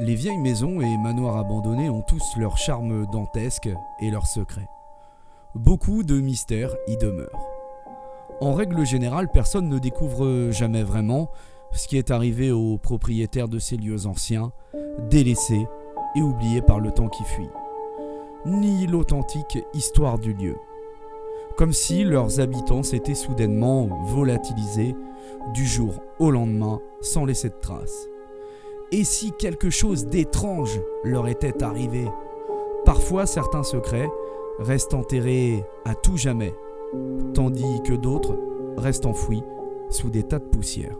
Les vieilles maisons et manoirs abandonnés ont tous leur charme dantesque et leurs secrets. Beaucoup de mystères y demeurent. En règle générale, personne ne découvre jamais vraiment ce qui est arrivé aux propriétaires de ces lieux anciens, délaissés et oubliés par le temps qui fuit, ni l'authentique histoire du lieu. Comme si leurs habitants s'étaient soudainement volatilisés du jour au lendemain sans laisser de traces. Et si quelque chose d'étrange leur était arrivé? Parfois, certains secrets restent enterrés à tout jamais, tandis que d'autres restent enfouis sous des tas de poussière.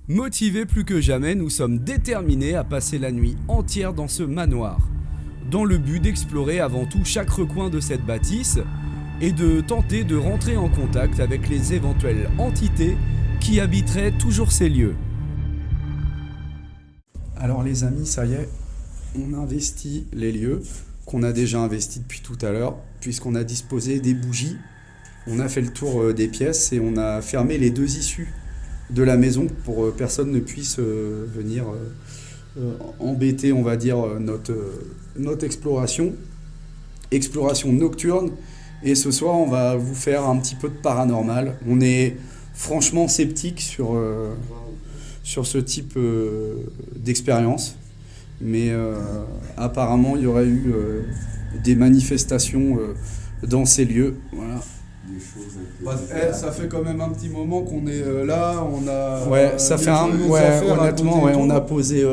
Motivés plus que jamais, nous sommes déterminés à passer la nuit entière dans ce manoir, dans le but d'explorer avant tout chaque recoin de cette bâtisse et de tenter de rentrer en contact avec les éventuelles entités qui habiteraient toujours ces lieux. Alors les amis, ça y est, on investit les lieux qu'on a déjà investis depuis tout à l'heure, puisqu'on a disposé des bougies, on a fait le tour des pièces et on a fermé les 2 issues de la maison pour que personne ne puisse venir embêter, on va dire, notre exploration nocturne. Et ce soir, on va vous faire un petit peu de paranormal. On est franchement sceptique sur ce type d'expérience, mais apparemment, il y aurait eu des manifestations dans ces lieux. Voilà. Ça fait quand même un petit moment qu'on est là, on a... Ouais, ça fait honnêtement, on a posé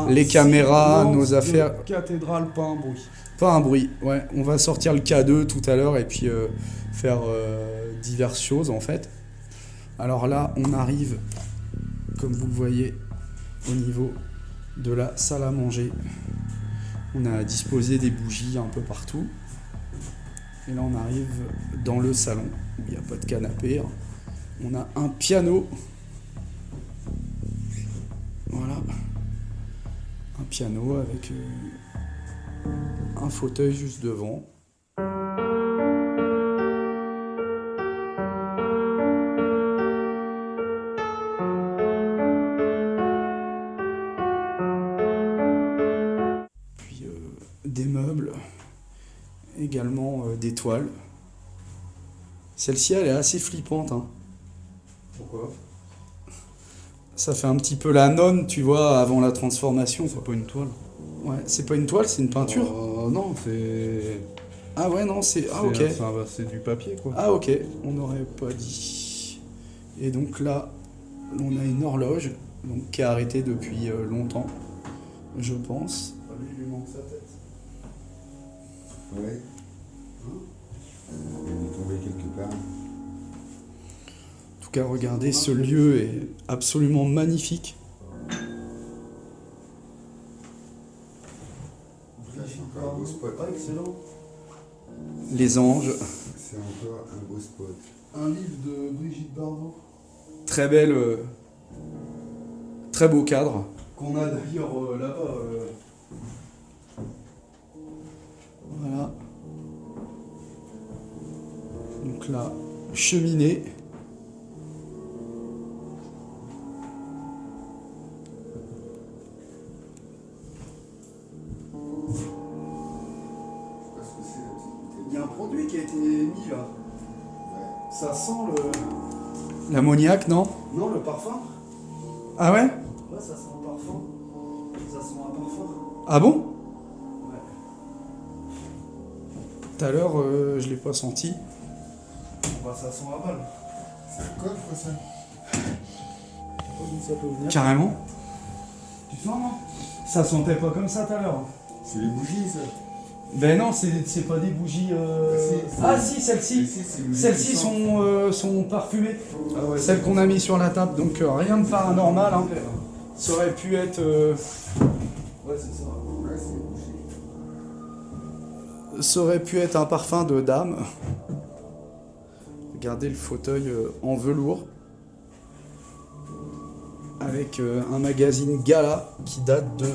les caméras, nos affaires. Cathédrale, pas un bruit. Pas un bruit, ouais. On va sortir le K2 tout à l'heure et puis faire diverses choses en fait. Alors là, on arrive, comme vous le voyez, au niveau de la salle à manger. On a disposé des bougies un peu partout. Et là, on arrive dans le salon, où il n'y a pas de canapé. On a un piano. Voilà. Un piano avec un fauteuil juste devant. Puis des meubles. Également des toiles. Celle-ci, elle est assez flippante. Hein. Pourquoi? Ça fait un petit peu la nonne, tu vois, avant la transformation. C'est pas une toile. Ouais, c'est pas une toile, c'est une peinture. Non, c'est... Ah ouais, non, c'est... Ah ok. C'est du papier, quoi. Ah ok, on n'aurait pas dit. Et donc là, on a une horloge donc, qui est arrêtée depuis longtemps, je pense. Lui, il lui manque sa tête. Ouais. Il est tombé quelque part. En tout cas, regardez, ce lieu est absolument magnifique. Là, c'est encore un beau spot. Ah, excellent. Les anges. C'est encore un beau spot. Un livre de Brigitte Bardot. Très belle. Très beau cadre. Qu'on a d'ailleurs là-bas. Voilà. Donc là, cheminée. Il y a un produit qui a été mis là. Ouais. Ça sent le... L'ammoniaque, non? Non, le parfum. Ah ouais? Ouais, ça sent le parfum. Ça sent un parfum. Ah bon? Ouais. Tout à l'heure, je l'ai pas senti. Bah, ça sent la balle. C'est un coffre, ça. Je sais pas d'où ça peut venir. Carrément. Tu sens, non? Ça sentait pas comme ça tout à l'heure. C'est les bougies, ça. Ben non, c'est pas des bougies. Ah si, celles-ci. Celles-ci sont parfumées. Ah ouais, Celles qu'on a mis sur la table, donc rien de paranormal. Hein. Ça aurait pu être. Ouais, c'est ça. Ouais, c'est les bougies. Ça aurait pu être un parfum de dame. Regardez le fauteuil en velours. Avec un magazine Gala qui date de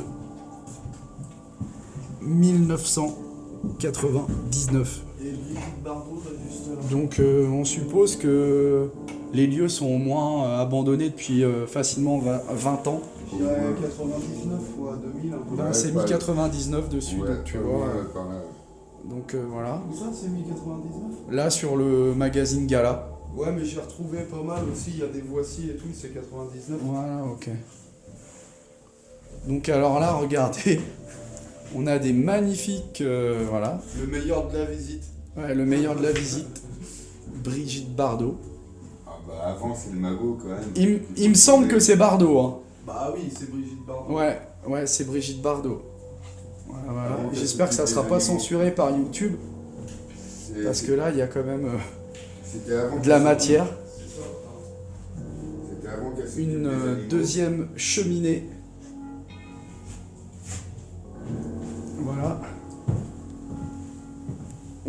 1999. Et Brigitte Bardot, t'as juste là. Donc on suppose que les lieux sont au moins abandonnés depuis facilement 20 ans. Il y a 99 fois 2000, un peu. Bah, Ouais, c'est pas- mis 99 dessus, Ouais, donc tu pas vois. loin, par là. Donc voilà. Où ça, c'est 1099? Là sur le magazine Gala. Ouais, mais j'ai retrouvé pas mal aussi. Il y a des voici et tout, c'est 99. Voilà, ok. Donc alors là, regardez, on a des magnifiques, voilà, Le meilleur de la visite. ouais, le meilleur de la visite, Brigitte Bardot. Ah bah avant, c'est le magot, quand même. Il me semble que c'est Bardot, hein. Bah oui, c'est Brigitte Bardot. Ouais, ouais, c'est Brigitte Bardot. Voilà, voilà. Ah bon, J'espère que ça sera pas censuré par YouTube, C'est- parce que là, il y a quand même C'était avant de la qu'elle matière. C'est ça. C'était avant qu'elle s'occupe Une des animaux. deuxième cheminée. Voilà.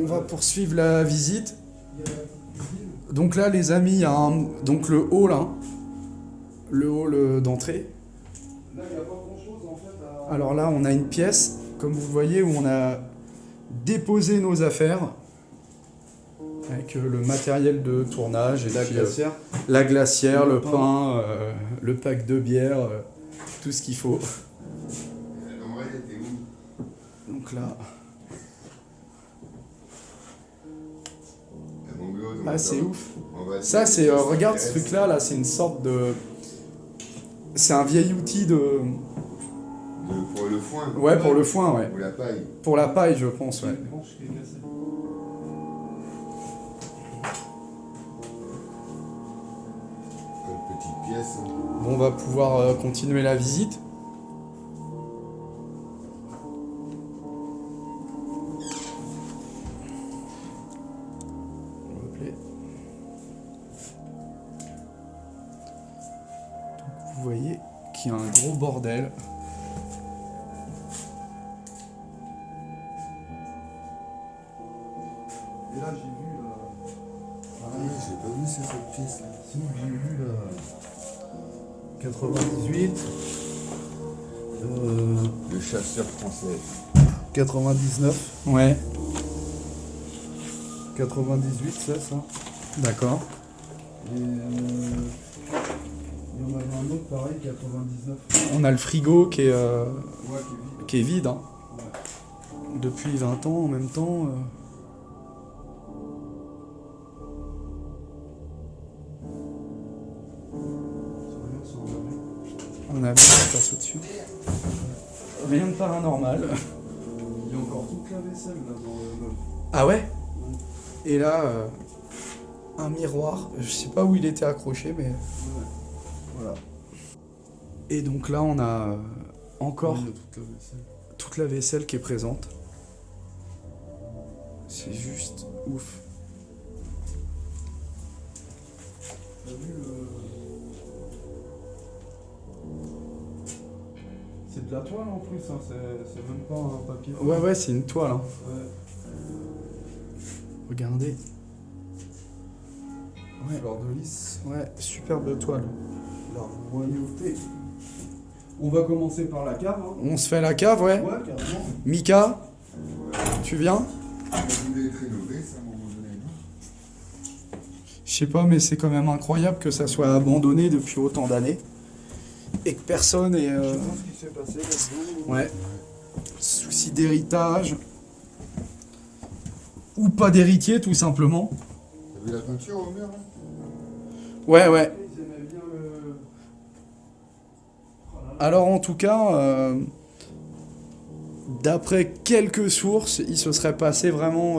On va poursuivre la visite. Il y a la cuisine. Donc là, les amis, il y a donc le hall, hein. Le hall d'entrée. Là, il n'y a pas grand chose en fait à. Alors là, on a une pièce, comme vous voyez, où on a déposé nos affaires avec le matériel de tournage et La puis, glacière. la glacière, Le le pain, le pack de bière, tout ce qu'il faut. En vrai, elle était où? Donc là, La bungalow, donc, ah c'est on ouf. va- Ça c'est, regarde ce truc là, c'est une sorte de, c'est un vieil outil de, Pour le foin. ouais pour le foin, ouais, Ou la paille. pour la paille je pense, ouais. Une branche qui est cassée. Comme petite pièce. Hein. Bon, on va pouvoir continuer la visite. Hop là. Donc, vous voyez qu'il y a un gros bordel. Et là, j'ai vu. Ah oui, j'ai pas vu c'est cette pièce là. Si, j'ai vu là. 98. Le chasseur français. 99. Ouais, 98, c'est ça. d'accord. Et il y en avait un autre pareil, 99. On a le frigo Ouais, qui est vide. qui est vide, hein. Ouais. Depuis 20 ans en même temps. C'est rien, c'est en avion. On a vu ça passe au-dessus. Rien de paranormal. Il y a encore toute la vaisselle là dans le. Ah ouais? Et là, un miroir. Je sais pas où il était accroché, mais. Ouais. Voilà. Et donc là, on a encore Il y a toute la vaisselle. toute la vaisselle qui est présente. C'est juste ouf. T'as vu le. C'est de la toile en plus, hein. C'est même pas un papier. Ouais, ouais, c'est une toile, hein. Ouais. Regardez. Ouais, Fleur de lys. ouais, superbe toile. La royauté. On va commencer par la cave, hein. On se fait la cave, ouais. Ouais, carrément. Mika, tu viens? Ça voulait être rénové, ça, à un moment donné, non? Je sais pas, mais c'est quand même incroyable que ça soit abandonné depuis autant d'années. Et que personne ait. Je sais pas ce qui s'est passé là-dedans. Ouais. Souci d'héritage. Ou pas d'héritier, tout simplement. T'as vu la peinture au mur, là? Ouais, ouais. Ils aimaient bien le. Oh là là. Alors, en tout cas, d'après quelques sources, il se serait passé vraiment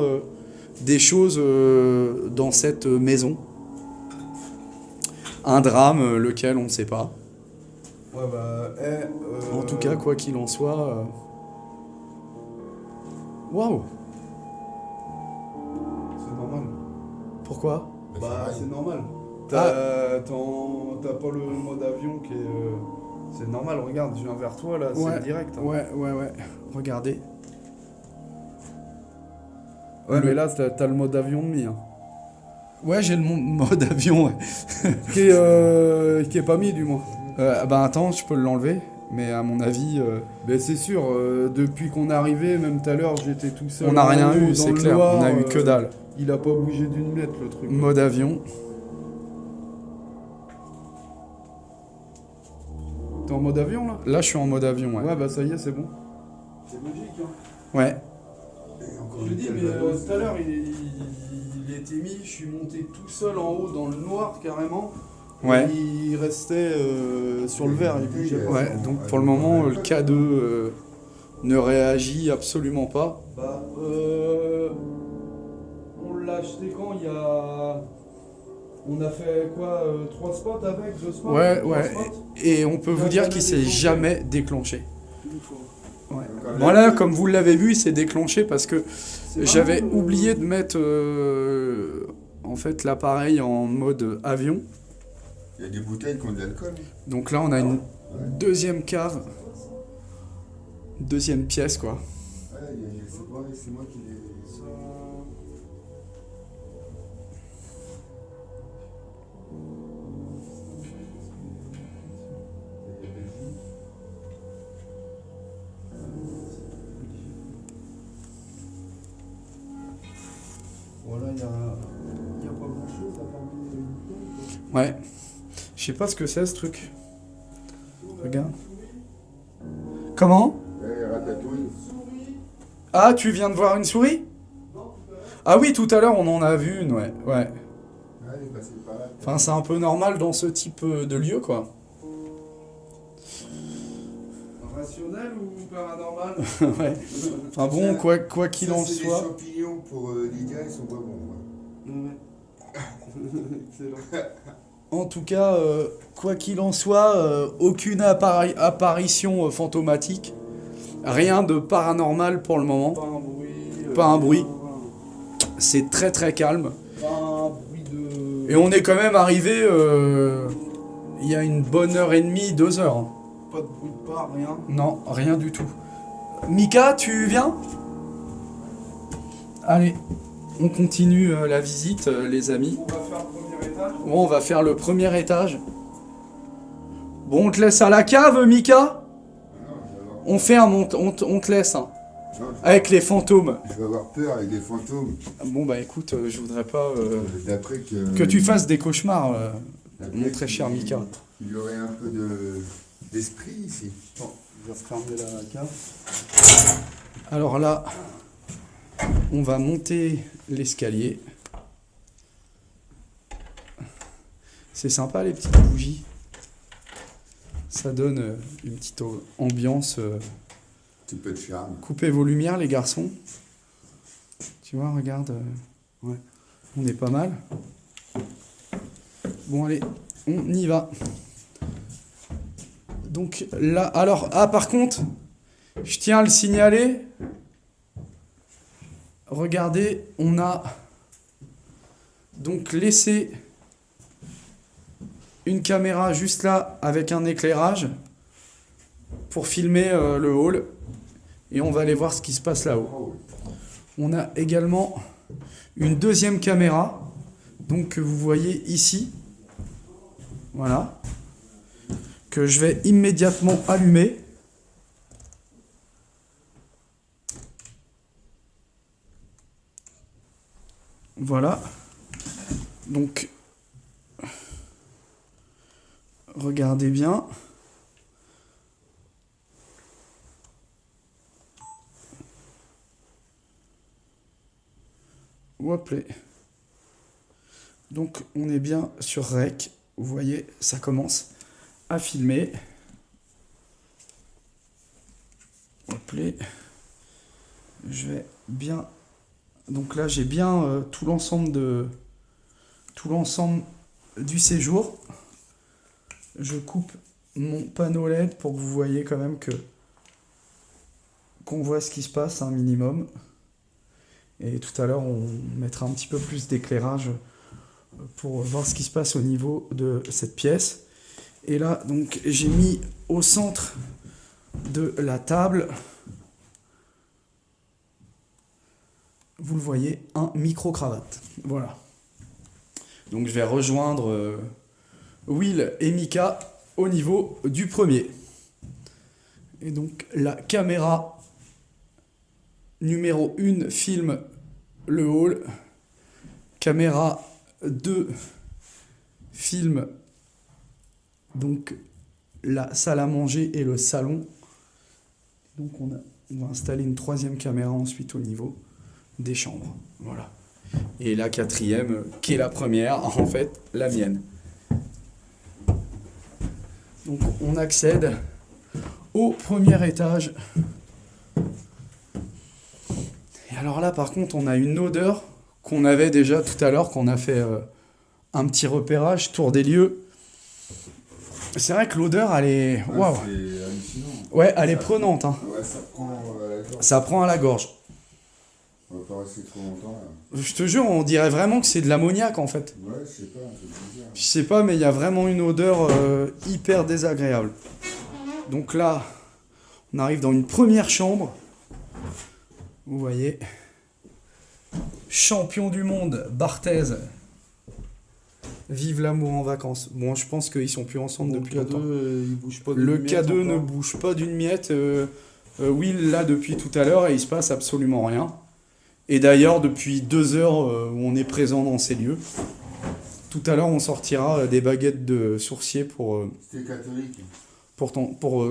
des choses dans cette maison. Un drame, lequel on ne sait pas. Ouais, bah, En tout cas, quoi qu'il en soit... Waouh! c'est normal. Pourquoi? Bah, c'est normal. Ah. T'as pas le mode avion qui est. C'est normal, regarde, je viens vers toi là, Ouais, c'est direct. Hein. Ouais. Regardez. Ouais, Le- mais là, t'as le mode avion de mis. Hein. Ouais, j'ai le mode avion, ouais. Qui est pas mis, du moins. Bah attends, je peux l'enlever, mais à mon avis, Mais c'est sûr, depuis qu'on est arrivé, même tout à l'heure, j'étais tout seul. on n'a en rien haut, eu, dans c'est le clair. noir, On a eu que dalle. Il a pas bougé d'une miette, le truc. Mode avion. T'es en mode avion là? Là, je suis en mode avion, ouais. Ouais, bah ça y est, c'est bon. C'est logique, hein. Ouais. Et encore Je une dis, mais Calvados. tout à l'heure, il était mis, je suis monté tout seul en haut dans le noir carrément. Ouais. Et il restait sur le verre, il bougeait pas. Ouais, donc pour le moment, le K2 ne réagit absolument pas. Bah, on l'a acheté quand il y a. On a fait quoi 3 spots avec 2 spots Ouais, trois ouais. spots Et on peut vous Il a dire jamais qu'il s'est déclenché. jamais déclenché. Une fois. Ouais. Encore Voilà, là, comme vous l'avez vu, il s'est déclenché parce que C'est j'avais vraiment, oublié de mettre en fait l'appareil en mode avion. Il y a des bouteilles qui ont de l'alcool. Donc là, on a une Ouais. deuxième cave, deuxième pièce quoi. Ouais, c'est moi qui l'ai. Voilà, il y a pas grand chose à part une bouteille, Ouais. Je sais pas ce que c'est ce truc. Regarde. Comment? Ouais, ratatouille. Ah, tu viens de voir une souris? Ah oui, tout à l'heure on en a vu une, ouais. Ouais. Ouais, il est passé par là. Enfin, c'est un peu normal dans ce type de lieu quoi. Rationnel ou paranormal? Ouais. Enfin bon, quoi qu'il en C'est des soit. champignons pour Lydia, ils sont pas bons. Excellent. En tout cas, quoi qu'il en soit, aucune apparition fantomatique. Rien de paranormal pour le moment. Pas un bruit. Pas un bruit. Pas C'est très très calme. un bruit de. Et on est quand même arrivé il y a une bonne heure et demie, 2 heures. Pas de bruit de pas, rien. Non, rien du tout. Mika, tu viens? Allez, on continue la visite, les amis. On va faire le premier étage. Bon, on va faire le premier étage. Bon, on te laisse à la cave, Mika? On ferme, on te laisse. Hein, Non, avec les fantômes. je vais avoir peur avec des fantômes. Bon, bah écoute, je voudrais pas D'après que tu fasses des cauchemars, d'après mon très cher qu'il- Mika. Il y aurait un peu d'esprit ici. Bon, je vais refermer la cave. Alors là, on va monter l'escalier. C'est sympa les petites bougies. Ça donne une petite ambiance. Petit peu de charme. Coupez vos lumières les garçons. Tu vois, regarde. Ouais, on est pas mal. Bon allez, on y va. Donc là, alors, ah par contre, je tiens à le signaler. Regardez, on a donc laissé une caméra juste là avec un éclairage pour filmer le hall et on va aller voir ce qui se passe là-haut. Oh, On a également une deuxième caméra donc que vous voyez ici. Voilà. Que je vais immédiatement allumer. Voilà. Donc, regardez bien. Hop là. Donc, on est bien sur Rec. Vous voyez, ça commence à filmer. Hop là. Je vais bien... Donc là, j'ai bien tout l'ensemble du séjour. Je coupe mon panneau LED pour que vous voyez quand même qu'on voit ce qui se passe un minimum. Et tout à l'heure, on mettra un petit peu plus d'éclairage pour voir ce qui se passe au niveau de cette pièce. Et là, donc, j'ai mis au centre de la table, vous le voyez, un micro-cravate. Voilà. Donc, je vais rejoindre Will et Mika au niveau du premier. Et donc, la caméra numéro 1 filme le hall. Caméra 2 filme donc la salle à manger et le salon. Donc on va installer une troisième caméra ensuite au niveau des chambres. Voilà. Et la quatrième, qui est la première, en fait, la mienne. Donc on accède au premier étage. Et alors là, par contre, on a une odeur qu'on avait déjà tout à l'heure, qu'on a fait un petit repérage, tour des lieux. C'est vrai que l'odeur, elle est... Waouh. C'est hallucinant. Ouais, elle est prenante. Hein. Ouais, ça prend à la gorge. Ça prend à la gorge. On va pas rester trop longtemps là. Je te jure, on dirait vraiment que c'est de l'ammoniac en fait. Ouais, je sais pas, c'est bizarre. Je sais pas, mais il y a vraiment une odeur hyper désagréable. Donc là, on arrive dans une première chambre. Vous voyez. Champion du monde, Barthez. Vive l'amour en vacances. Bon, je pense qu'ils sont plus ensemble depuis Le longtemps. K2, il bouge pas d'une Le miette K2 ne encore. bouge pas d'une miette. Will là depuis tout à l'heure et il se passe absolument rien. Et d'ailleurs, depuis 2 heures où on est présent dans ces lieux, tout à l'heure on sortira des baguettes de sourcier pour C'était catholique.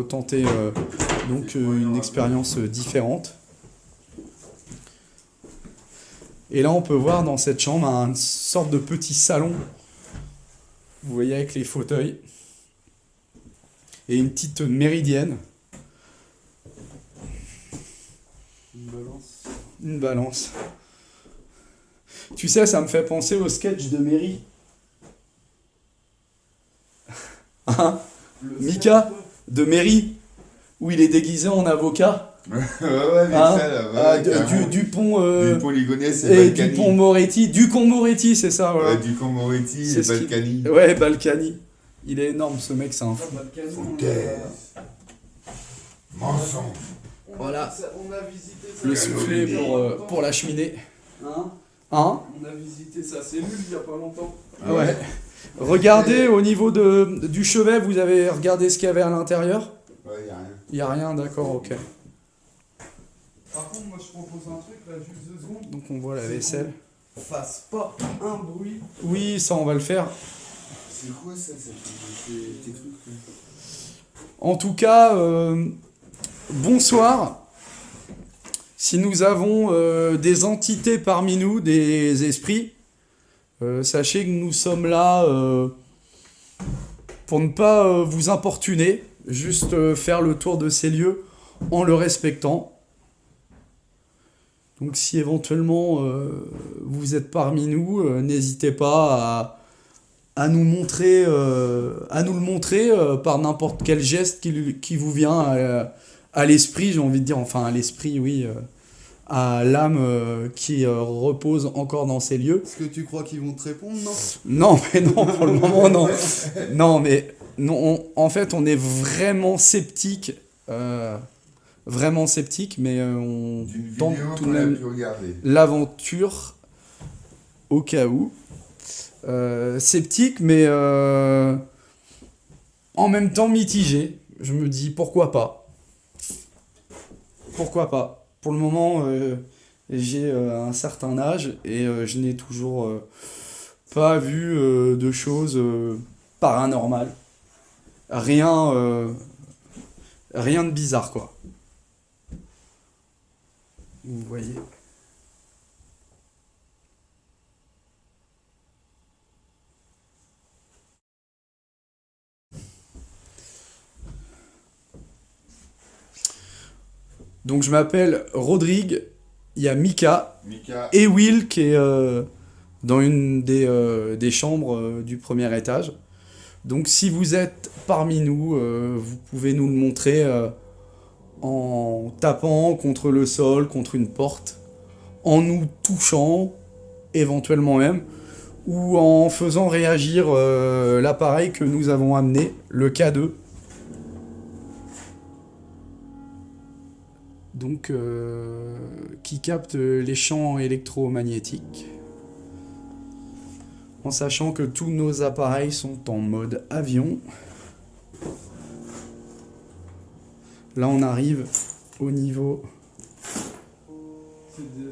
tenter donc une expérience différente. Et là, on peut voir dans cette chambre une sorte de petit salon. Vous voyez avec les fauteuils. Et une petite méridienne. Une balance. Une balance. Tu sais, ça me fait penser au sketch de Mary. Hein, Mika, de Mary, où il est déguisé en avocat. Ouais, mais Hein, ça là, Dupont Dupont Ligonnès et et Balkany. Dupont-Moretti. Ducon-Moretti, c'est ça, voilà. Ouais, Dupont Moretti C'est et ce qui- Balkany. Ouais, Balkany. Il est énorme, ce mec, c'est un fou. Foutaise. Mensonge. Voilà. On a visité ça. Le soufflet pour la cheminée. Hein Hein? On a visité sa cellule il y a pas longtemps. Ah ouais. Regardez au niveau du chevet, vous avez regardé ce qu'il y avait à l'intérieur? Ouais, y a rien. Il n'y a rien, d'accord, ok. Par contre, moi je propose un truc là, juste 2 secondes. Donc on voit la vaisselle. Fasse pas un bruit. Oui, ça on va le faire. C'est quoi ça, tes trucs là? En tout cas, bonsoir. Si nous avons des entités parmi nous, des esprits, sachez que nous sommes là pour ne pas vous importuner, juste faire le tour de ces lieux en le respectant. Donc si éventuellement vous êtes parmi nous, n'hésitez pas à nous montrer, à nous le montrer par n'importe quel geste qui vous vient à l'esprit, j'ai envie de dire, enfin à l'esprit, oui, à l'âme qui repose encore dans ces lieux. Est-ce que tu crois qu'ils vont te répondre? Non. Non, mais non, pour le moment, non. Non, mais non, en fait, on est vraiment sceptique. Vraiment sceptique, mais on D'une tente vidéo tout de qu'on a même pu regarder. l'aventure au cas où. Sceptique, mais en même temps mitigé. Je me dis pourquoi pas. Pourquoi pas. Pour le moment, j'ai un certain âge et je n'ai toujours pas vu de choses paranormales. Rien de bizarre, quoi. Vous voyez. Donc je m'appelle Rodrigue il y a Mika Mika, et Will qui est dans une des chambres du premier étage. Donc si vous êtes parmi nous, vous pouvez nous le montrer en tapant contre le sol, contre une porte, en nous touchant, éventuellement même, ou en faisant réagir l'appareil que nous avons amené, le K2. Donc, qui capte les champs électromagnétiques, en sachant que tous nos appareils sont en mode avion. Là, on arrive au niveau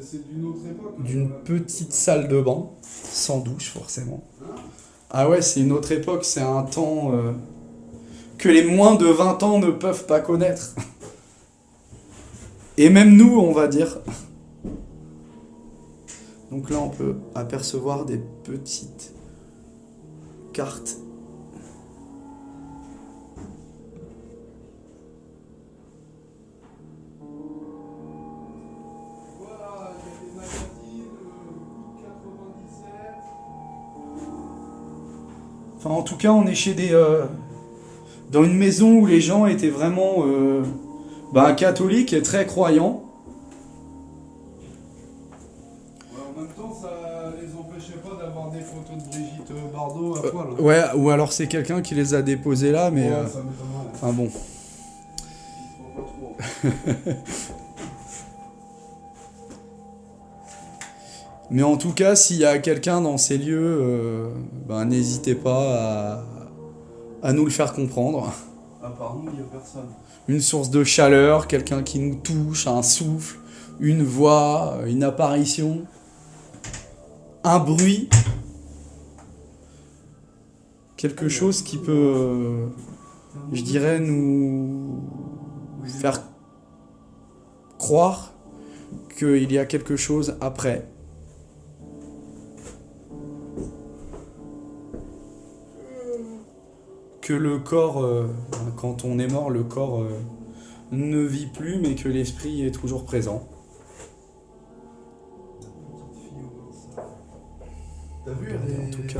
C'est d'une autre époque. d'une petite salle de bain, sans douche forcément. Ah ouais, c'est une autre époque, c'est un temps que les moins de 20 ans ne peuvent pas connaître. Et même nous, on va dire. Donc là, on peut apercevoir des petites cartes. Voilà, il y a des magazines, 97. Enfin, en tout cas, on est chez dans une maison où les gens étaient vraiment catholiques et très croyants. Ouais, en même temps, ça les empêchait pas d'avoir des photos de Brigitte Bardot à poil. Hein. Ouais, ou alors c'est quelqu'un qui les a déposés là, mais... Ouais, ça m'étonnerait. Enfin bon. Ils se voient pas trop. Mais en tout cas, s'il y a quelqu'un dans ces lieux, n'hésitez pas à nous le faire comprendre. À part nous, il n'y a personne. Une source de chaleur, quelqu'un qui nous touche, un souffle, une voix, une apparition, un bruit. Quelque chose qui peut, je dirais, nous faire croire qu'il y a quelque chose après. Que le corps, quand on est mort, le corps ne vit plus, mais que l'esprit est toujours présent. T'as vu, Regardez, en tout cas,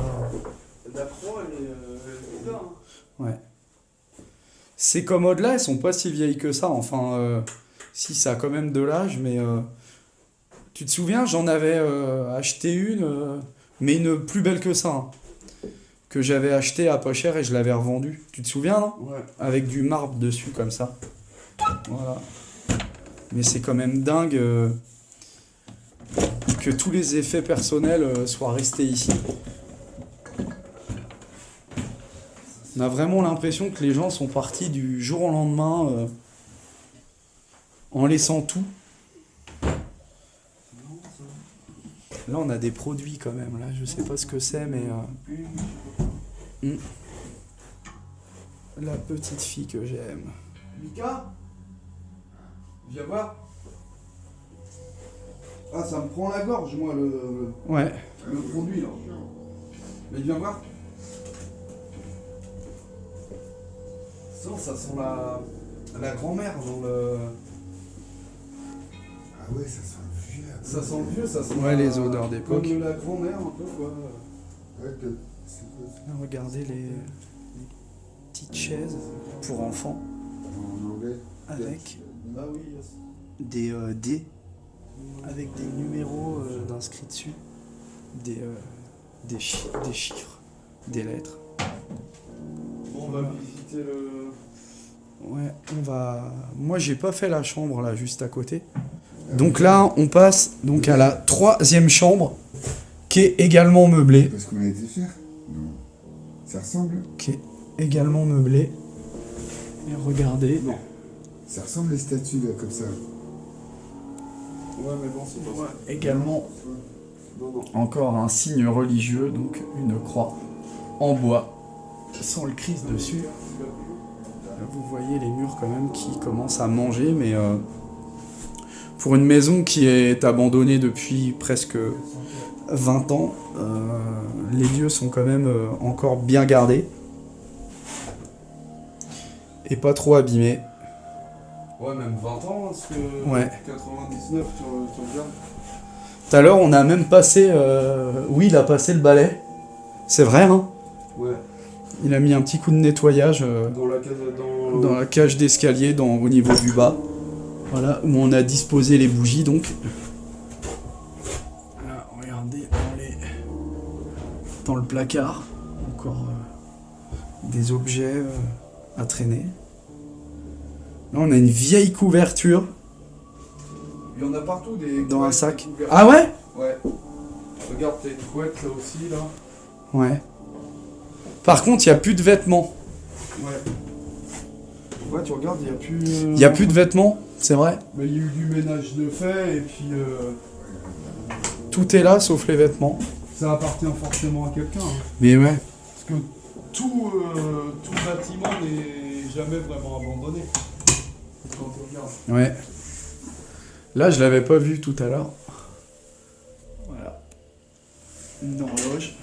la croix, elle est là. Hein. ouais. Ces commodes-là, elles sont pas si vieilles que ça. Enfin, si, ça a quand même de l'âge, mais tu te souviens, j'en avais acheté une, mais une plus belle que ça. Hein, que j'avais acheté à pas cher et je l'avais revendue. Tu te souviens, non? Ouais. Avec du marbre dessus, comme ça. Voilà. Mais c'est quand même dingue que tous les effets personnels soient restés ici. On a vraiment l'impression que les gens sont partis du jour au lendemain en laissant tout. Là, on a des produits quand même. Là, je sais pas ce que c'est, mais la petite fille que j'aime. Mika, viens voir. Ah, ça me prend la gorge, moi, Ouais. le produit, là. Mais viens voir. Ça sent la grand-mère dans le... ah ouais, ça sent le vieux. Ça sent le vieux, ça sent Ouais, les odeurs d'époque. Comme la grand-mère, un peu, quoi. Ouais, c'est quoi ça? Là, regardez les petites chaises pour enfants En anglais? avec Ah oui, yes. des dés avec des numéros d'inscrits dessus, des chiffres, des lettres. Bon, on va visiter le... Ouais, on va. Moi, j'ai pas fait la chambre là, juste à côté. Donc là, on passe donc à la 3e chambre, qui est également meublée, Parce qu'on a été faire? Non. Ça ressemble? également meublée. Et regardez. Non. Ça ressemble les statues là, comme ça. Ouais, mais bon, c'est pas ça. Également Non, non. encore un signe religieux, donc une croix en bois, sans le Christ dessus. Là, vous voyez les murs quand même qui commencent à manger, mais pour une maison qui est abandonnée depuis presque 20 ans, les lieux sont quand même encore bien gardés et pas trop abîmés. Ouais, même 20 ans, parce que Ouais. 99, tu regardes. Tout à l'heure, on a même passé... Oui, il a passé le balai. C'est vrai, hein. Ouais. Il a mis un petit coup de nettoyage Dans la case, dans la cage d'escalier au niveau du bas. Voilà, où on a disposé les bougies, donc. Là, regardez, dans le placard, encore des objets à traîner. Là, on a une vieille couverture Il y en a partout des dans un couettes, sac. des couvertes. Ah ouais? Ouais. Regarde, t'as une couette là aussi, là. Ouais. Par contre, il n'y a plus de vêtements. Ouais. Ouais, tu regardes, il n'y a plus. Il n'y a plus de vêtements, c'est vrai. Mais il y a eu du ménage de fait, et puis Tout est là, sauf les vêtements. ça appartient forcément à quelqu'un. Hein. Mais ouais. Parce que tout bâtiment n'est jamais vraiment abandonné. Quand on regarde. Ouais. Là, je l'avais pas vu tout à l'heure. Voilà. Une horloge.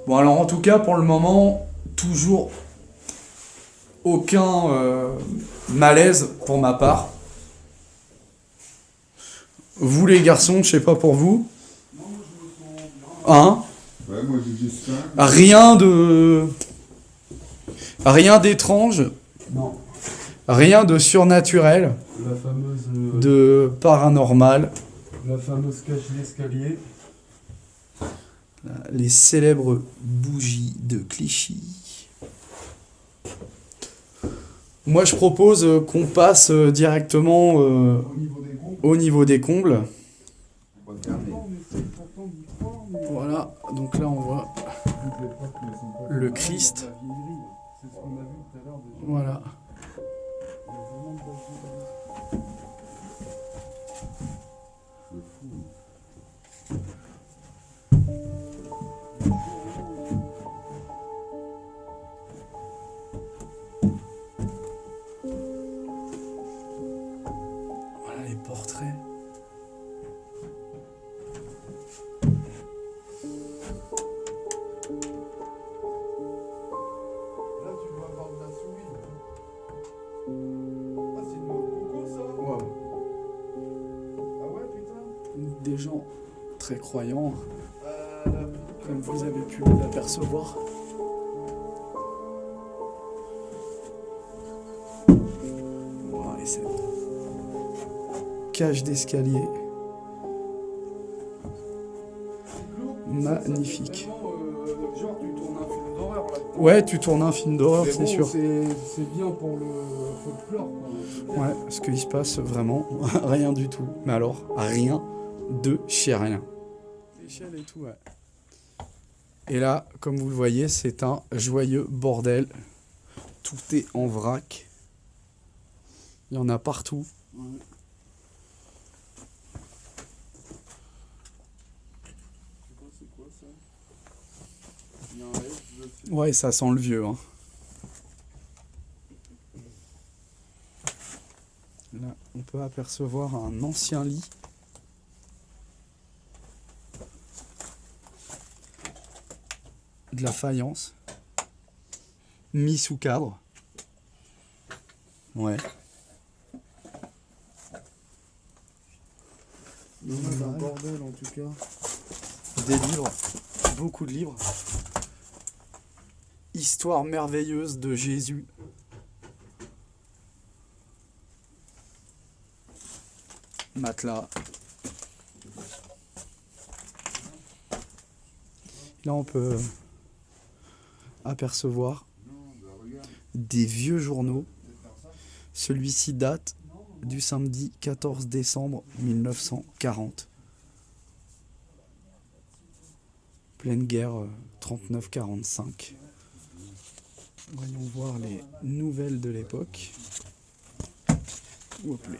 Bon, alors en tout cas, pour le moment, toujours aucun malaise pour ma part. Vous, les garçons, je sais pas pour vous. Hein? Ouais, moi j'ai juste faim. Rien d'étrange, Non. rien de surnaturel, La fameuse. de paranormal. La fameuse cage d'escalier. Les célèbres bougies de Clichy. Moi, je propose qu'on passe directement Au niveau des groupes. au niveau des combles. On va regarder. On essaye pourtant d'y croire, mais. Voilà, donc là on voit Toutes les portes ne sont pas le pareilles, Christ. il y a de la vieillerie. C'est ce qu'on a vu tout à l'heure déjà. Voilà. Il y a vraiment de la vieillerie. C'est fou. Voilà les portraits. Là, tu dois avoir de la souris. Ah, c'est une noix de coco, ça? Waouh. Ah ouais, putain. Des gens très croyants, La... comme vous avez pu l'apercevoir. Voilà, et cette cage d'escalier. Magnifique. Genre, tu tournes un film d'horreur là. Ouais, tu tournes un film d'horreur, Mais c'est bon, sûr. C'est bien pour le folklore. Quoi. Ouais, parce qu'il se passe vraiment rien du tout. Mais alors, rien de chez rien. L'échelle et tout, ouais. Et là, comme vous le voyez, c'est un joyeux bordel. Tout est en vrac. Il y en a partout. Ouais. Je sais pas c'est quoi ça. Il y a un F, je sais. Ouais, ça sent le vieux. Hein. Là, on peut apercevoir un ancien lit. De la faïence. Mis sous cadre. Ouais. Il y a un bordel en tout cas. Des livres. Beaucoup de livres. Histoire merveilleuse de Jésus. Matelas. Là, on peut apercevoir des vieux journaux. Celui-ci date du samedi 14 décembre 1940. Pleine guerre 39-45. Voyons voir les nouvelles de l'époque. Hop là.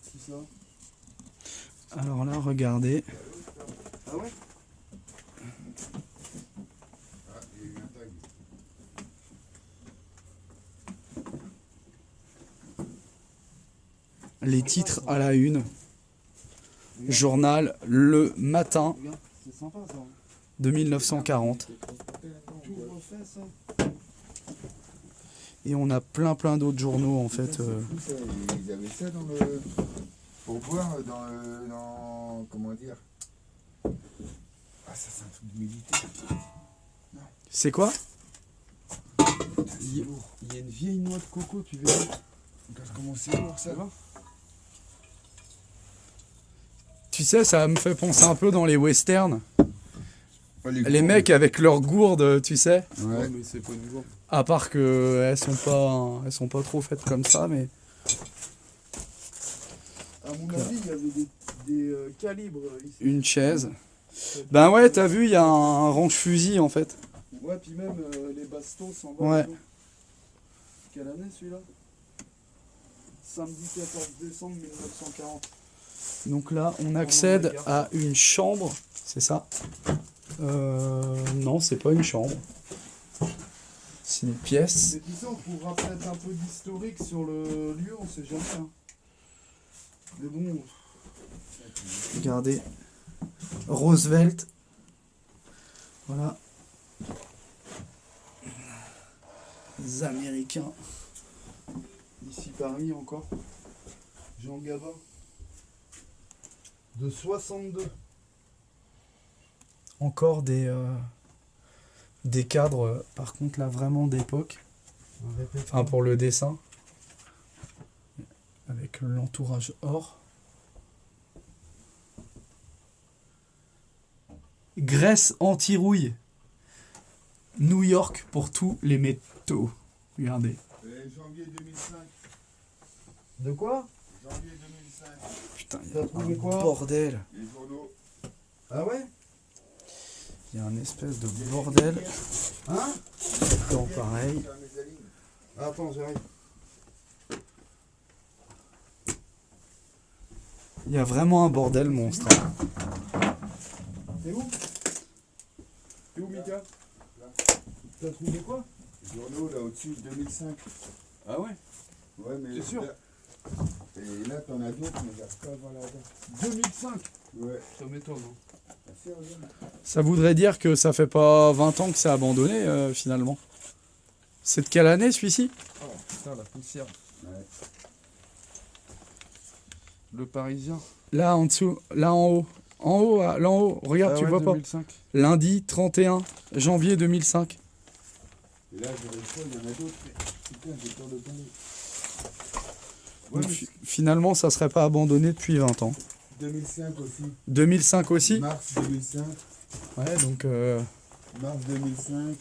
C'est ça. Alors là, regardez. Ah ouais. Ah, il y a eu un tag. les titres à la une. Journal Le Matin Regarde, c'est sympa ça. de 1940. Tout refait ça. Et on a plein d'autres journaux en fait. C'est fou, ça. Ils avaient ça dans le. Pour voir dans. Comment dire. Ah, ça, c'est un truc militaire. C'est quoi? Il y a une vieille noix de coco, tu verras. Regarde comment c'est lourd, ça. va? Tu sais, ça me fait penser un peu dans les westerns. Les gourdes. mecs avec leurs gourdes, tu sais. Ouais. mais c'est pas une gourde. À part que elles sont pas trop faites comme ça, mais À mon avis, il y avait des calibres ici. une chaise. Ben ouais, t'as vu, il y a un range-fusil en fait. Ouais, puis même les bastos en bas. Ouais. et tout. Quelle année celui-là? Samedi 14 décembre 1940. Donc là, on accède à une chambre, c'est ça? Non, c'est pas une chambre. C'est une pièce. Mais tu sais, on trouvera peut-être un peu d'historique sur le lieu, on sait jamais. Hein. Mais bon, Regardez. Roosevelt. Voilà. Les Américains. ici Paris encore. Jean Gabin. De 62. Encore des cadres, par contre là vraiment d'époque. Enfin pour le dessin. Avec l'entourage or. Graisse anti-rouille. New York pour tous les métaux. Regardez. Janvier 2005. De quoi? Janvier 2005. Putain, il y T'as a trouvé un quoi? bordel. Les journaux. Ah ouais? Il y a un espèce de bordel. Hein? Dans pareil. Sur la mezzanine. Attends, j'arrive. Il y a vraiment un bordel monstre. T'es où? T'es où, Mika? T'as trouvé quoi? Les journaux, là, au-dessus, 2005. Ah ouais? Ouais, mais. C'est sûr. Là... Et là, t'en as d'autres, mais j'arrive pas à voir la date. 2005. Ouais. Ça m'étonne. Hein. Assez regarde. Ça voudrait dire que ça fait pas 20 ans que c'est abandonné finalement. C'est de quelle année celui-ci? Oh putain, la poussière. Ouais. Le Parisien. Là en dessous, là en haut. En haut, là en haut, regarde, Ah tu ouais, vois 2005. pas. Lundi 31 janvier 2005. Et là, je vérifie, il y en a d'autres. Putain, j'ai peur de tomber. Ouais, Donc, mais finalement, ça serait pas abandonné depuis 20 ans. 2005 aussi. 2005 aussi. Mars 2005. Ouais, donc Mars 2005.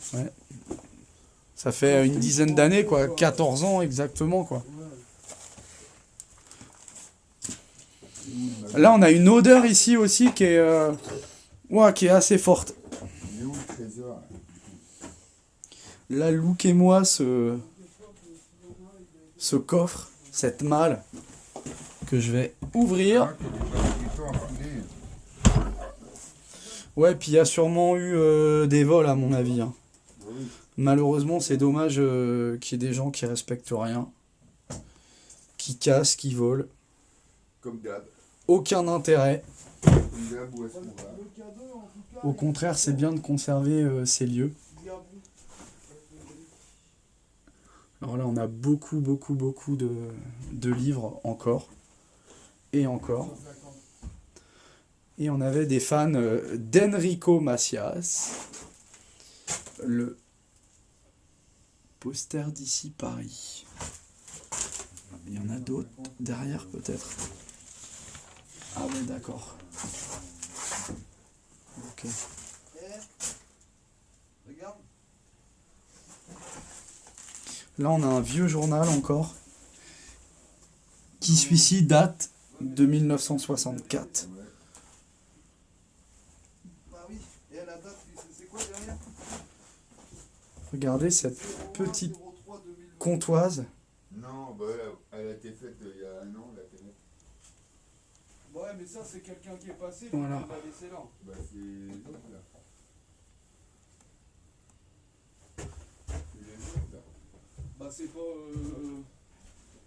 ça fait une dizaine d'années, quoi. 14 ans exactement, quoi. Là, on a une odeur ici aussi qui est, qui est assez forte. Il est où le trésor? Là, lookez-moi ce coffre, cette malle que je vais ouvrir. Ah, qu'il est pas du tout enfilé. Ouais, puis il y a sûrement eu des vols à mon avis. Hein. Oui. Malheureusement, c'est dommage qu'il y ait des gens qui respectent rien, qui cassent, qui volent. Comme d'hab. Aucun intérêt. Comme d'hab, où est-ce qu'on va? le cadeau, en tout cas. Au contraire, c'est bien de conserver ces lieux. Alors là, on a beaucoup de livres encore. Et encore. Et on avait des fans d'Enrico Macias. Le poster d'ici Paris. Il y en a d'autres derrière peut-être. Ah ouais, d'accord. Ok. Regarde. Là, on a un vieux journal encore. Qui celui-ci date de 1964. Bah oui. Et la date, c'est quoi derrière? Regardez cette petite 03 2020. comptoise. Non, bah, elle a été faite il y a un an, la télé. Ouais, mais ça, c'est quelqu'un qui est passé. Voilà. Il l'a laissé là. Bah, c'est l'autre, là. C'est les autres, là. Bah, c'est pas.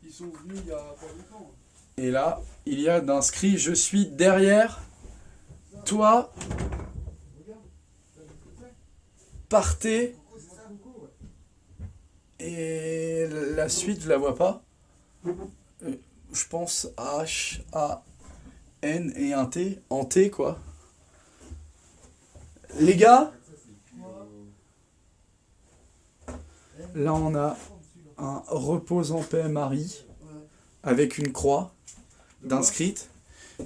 Ils sont venus il y a pas longtemps. Et là, il y a d'inscrit « Je suis derrière toi. Partez. » Et la suite, je la vois pas. Je pense H-A-N et un T. En T, quoi. Les gars, là, on a un repose en paix Marie avec une croix d'inscrite.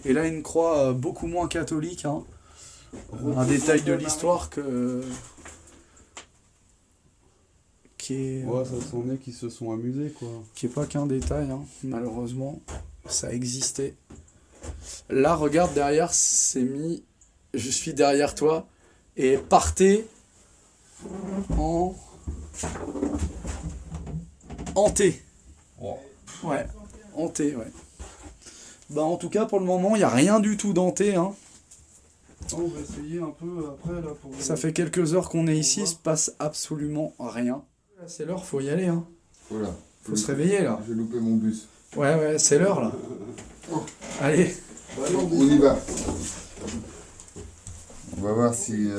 Et là, une croix beaucoup moins catholique. Hein. Un détail de l'histoire qui est... Ouais, ça s'en est qui se sont amusés, quoi. Qui est pas qu'un détail, hein. Malheureusement, ça existait. Là, regarde, derrière, c'est mis « Je suis derrière toi » et « Partez en T ». Ouais, en T, ouais. Bah, en tout cas, pour le moment, il n'y a rien du tout en T, hein. On va essayer un peu après, là, pour... Ça fait quelques heures qu'on est ici, il se passe absolument rien. C'est l'heure, faut y aller, hein. Voilà. Faut se réveiller, là. J'ai loupé mon bus. Ouais, c'est l'heure, là. Allez. On y va. On va voir si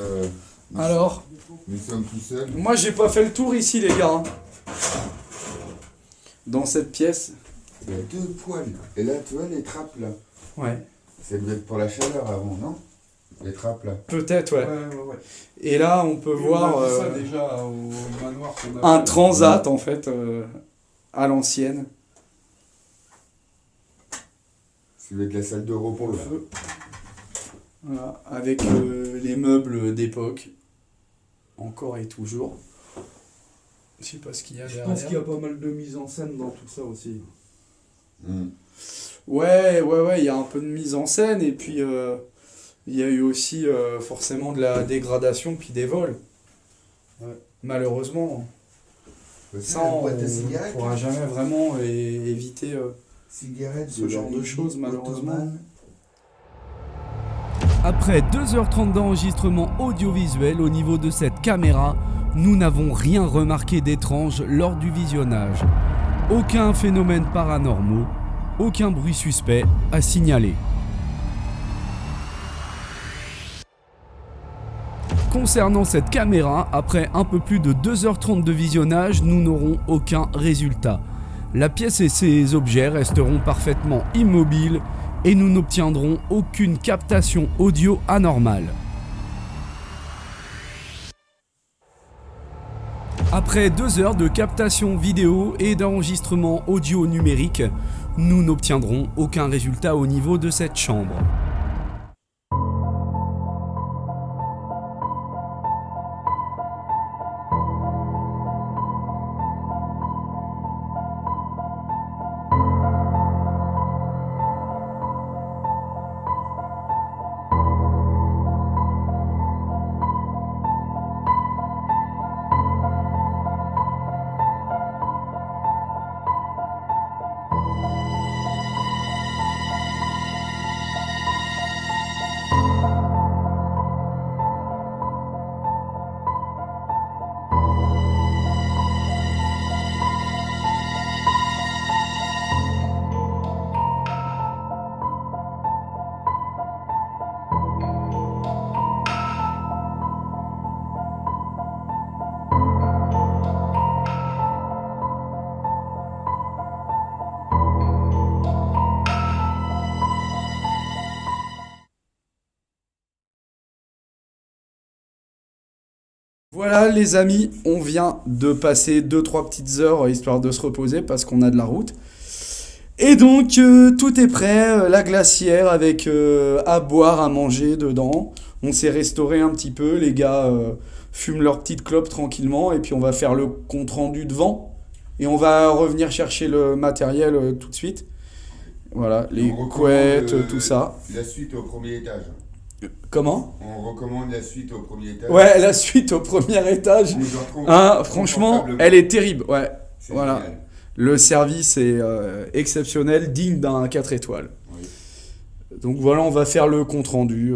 Alors, nous sommes tout seuls. moi, j'ai pas fait le tour ici, les gars. Hein. Dans cette pièce. Il y a 2 poêles. Et là, tu vois les trappes, là. Ouais. Ça devait être pour la chaleur avant, non? Les trappes, là. Peut-être, ouais. Ouais. Et là, on peut voir On a vu ça déjà au manoir qu'on a un fait. transat, en fait, à l'ancienne. Ça devait être la salle de repos, là. Voilà, avec les meubles d'époque. Encore et toujours. Je sais pas ce qu'il y a Je derrière. pense qu'il y a pas mal de mise en scène dans tout ça aussi. Ouais, il y a un peu de mise en scène et puis il y a eu aussi forcément de la dégradation puis des vols. Ouais. Malheureusement, ça on ne pourra jamais vraiment éviter ce genre de choses, malheureusement. Après 2h30 d'enregistrement audiovisuel au niveau de cette caméra, nous n'avons rien remarqué d'étrange lors du visionnage. Aucun phénomène paranormal, aucun bruit suspect à signaler. Concernant cette caméra, après un peu plus de 2h30 de visionnage, nous n'aurons aucun résultat. La pièce et ses objets resteront parfaitement immobiles et nous n'obtiendrons aucune captation audio anormale. Après 2 heures de captation vidéo et d'enregistrement audio numérique, nous n'obtiendrons aucun résultat au niveau de cette chambre. Voilà les amis, on vient de passer 2-3 petites heures histoire de se reposer parce qu'on a de la route. Et donc tout est prêt, la glacière avec à boire, à manger dedans. On s'est restauré un petit peu, les gars fument leur petite clope tranquillement et puis on va faire le compte rendu devant. Et on va revenir chercher le matériel tout de suite. Voilà, les couettes, tout ça. La suite au premier étage. Comment ? On recommande la suite au premier étage. Ouais, la suite au premier étage. Hein, franchement, elle est terrible. Ouais, voilà. Génial. Le service est exceptionnel, digne d'un 4 étoiles. Oui. Donc voilà, on va faire le compte rendu.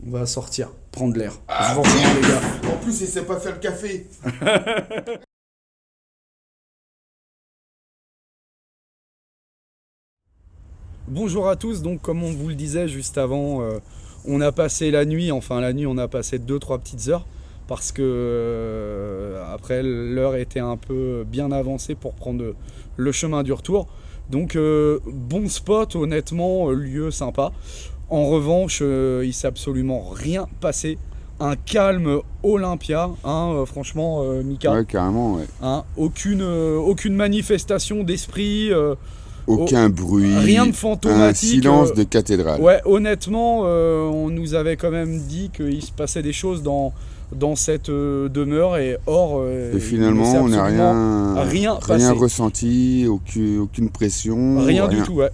On va sortir, prendre l'air. Je vous rejoins les gars. En plus, il sait pas faire le café. Bonjour à tous, donc comme on vous le disait juste avant, on a passé la nuit, on a passé 2-3 petites heures parce que après l'heure était un peu bien avancée pour prendre le chemin du retour. Donc bon spot, honnêtement, lieu sympa. En revanche, il s'est absolument rien passé. Un calme Olympia, hein, franchement, Mika. Ouais, carrément, ouais. Hein, aucune manifestation d'esprit. Aucun bruit. Rien de fantomatique. Un silence de cathédrale. Ouais, honnêtement, on nous avait quand même dit qu'il se passait des choses dans cette demeure et or. Et finalement, on n'a rien passé. Ressenti, aucune pression. Rien du tout, ouais.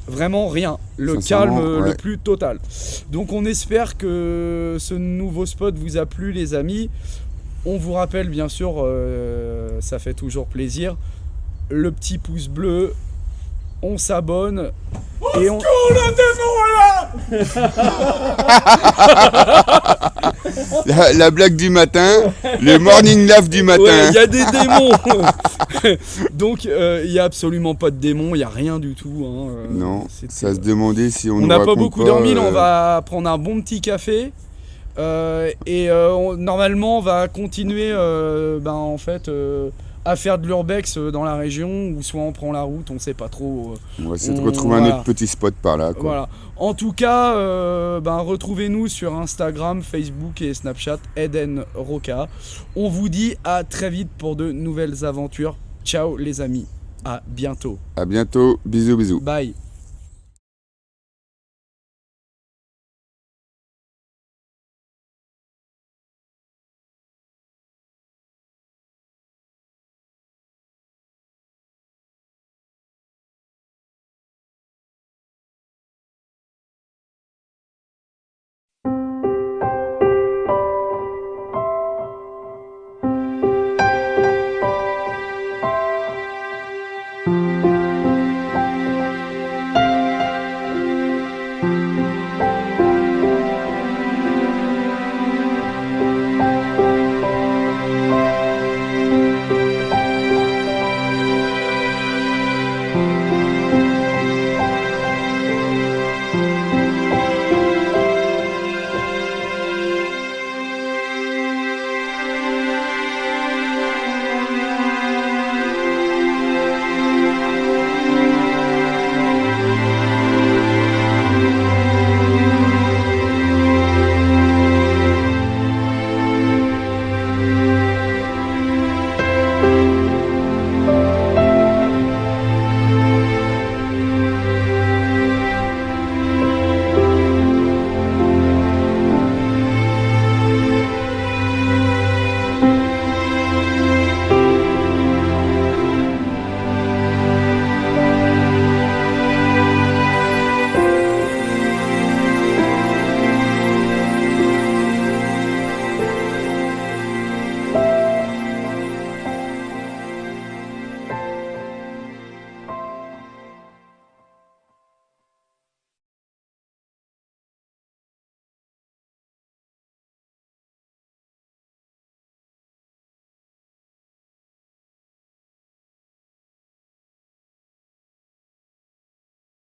Vraiment rien. Le calme ouais. le plus total. Donc on espère que ce nouveau spot vous a plu, les amis. On vous rappelle, bien sûr, ça fait toujours plaisir, le petit pouce bleu. On s'abonne et on... La blague du matin, le morning love du matin. Ouais, il y a des démons. Donc il n'y a absolument pas de démons, il n'y a rien du tout. Hein. Non, ça se demandait si on n'a pas beaucoup dormi, là, on va prendre un bon petit café. Normalement on va continuer à faire de l'urbex dans la région, ou soit on prend la route, on sait pas trop. On va essayer de retrouver un autre petit spot par là, quoi. Voilà. En tout cas, retrouvez-nous sur Instagram, Facebook et Snapchat, Eden Roca. On vous dit à très vite pour de nouvelles aventures. Ciao les amis, à bientôt. À bientôt, bisous bisous. Bye.